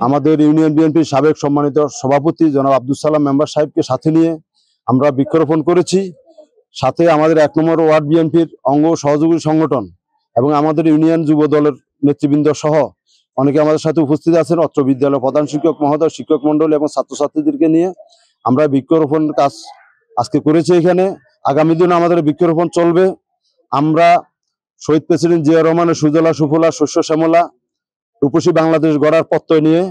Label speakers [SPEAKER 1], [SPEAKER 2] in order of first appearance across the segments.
[SPEAKER 1] আমাদের ইউনিয়ন বিএনপির সাবেক সম্মানিত সভাপতি জনাব আব্দুল সালাম মেম্বার সাহেবকে সাথে নিয়ে আমরা বৃক্ষরোপণ করেছি। সাথে আমাদের 1 নম্বর ওয়ার্ড বিএনপির অঙ্গ সহযোগী সংগঠন এবং আমাদের ইউনিয়ন যুব দলের নেতৃবৃন্দ সহ অনেকে আমাদের সাথে উপস্থিত আছেন। অত্র বিদ্যালয় প্রধান শিক্ষক মহোদয়, শিক্ষক মন্ডলী এবং ছাত্রছাত্রীদেরকে নিয়ে আমরা বৃক্ষরোপণ কাজ আজকে করেছি এখানে। আগামী দিনে আমাদের বৃক্ষরোপণ চলবে। আমরা শহীদ প্রেসিডেন্ট জিয়া রহমানের সুজলা সুফলা শস্য শ্যামলা রূপসী বাংলাদেশ গড়ার প্রত্যয় নিয়ে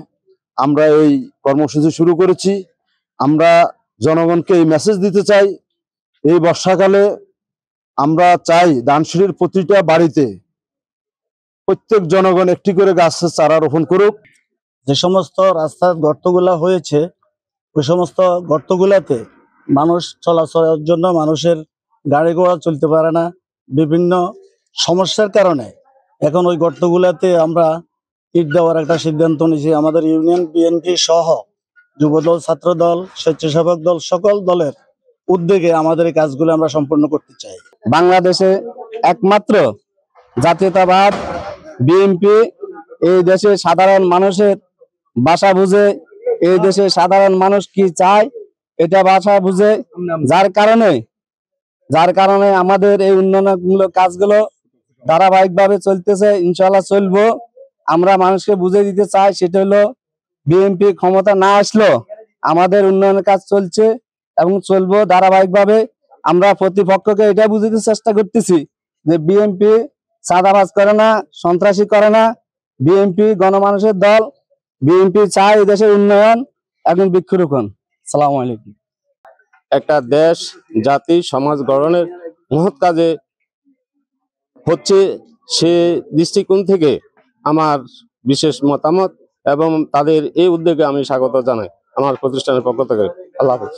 [SPEAKER 1] আমরা এই কর্মসূচি শুরু করেছি। আমরা জনগণকে এই মেসেজ দিতে চাই, এই বর্ষাকালে আমরা চাই ধানসিঁড়ির প্রতিটা বাড়িতে প্রত্যেক জনগণ একটি করে গাছের চারা রোপণ করুক।
[SPEAKER 2] যে সমস্ত রাস্তার গর্তগুলা হয়েছে ওই সমস্ত গর্তগুলাতে মানুষ চলাচলের জন্য মানুষের গাড়ি ঘোড়া চলতে পারে না, বিভিন্ন সমস্যার কারণে এখন ওই গর্তগুলাতে আমরা ইট দেওয়ার একটা সিদ্ধান্ত নিয়েছি। আমাদের ইউনিয়ন বিএনপি সহ যুবদল, ছাত্রদল, স্বেচ্ছাসেবক দল সকল দলের উদ্যোগে আমাদের এই কাজগুলো আমরা সম্পন্ন করতে চাই।
[SPEAKER 3] বাংলাদেশে একমাত্র জাতীয়তাবাদ বিএনপি এই দেশে সাধারণ মানুষের ভাষা বুঝে, এই দেশে সাধারণ মানুষ কি চায় এটা ভাষা বুঝে, যার কারণে আমাদের এই উন্নয়নমূলক কাজগুলো ধারাবাহিকভাবে চলতেছে, ইনশাআল্লাহ চলবো। আমরা মানুষকে বুঝে দিতে চাই সেটা হলো বিএনপি ক্ষমতা না আসলেও আমাদের উন্নয়নের কাজ চলছে এবং চলবো ধারাবাহিকভাবে। আমরা প্রতিপক্ষকে এটা বুঝাতে চেষ্টা করতেছি যে বিএনপি চাঁদাবাজ করে না, সন্ত্রাসী করে না, বিএনপি গণমানুষের দল, বিএনপি চায় এই দেশের উন্নয়ন এবং বৃক্ষরোপণ। আসসালামু আলাইকুম।
[SPEAKER 4] একটা দেশ, জাতি, সমাজ গঠনের মহৎ কাজে হচ্ছে সে দৃষ্টিকোণ থেকে আমার বিশেষ মতামত এবং তাদের এই উদ্যোগে আমি স্বাগত জানাই আমার প্রতিষ্ঠানের পক্ষ থেকে। আল্লাহ হাফেজ।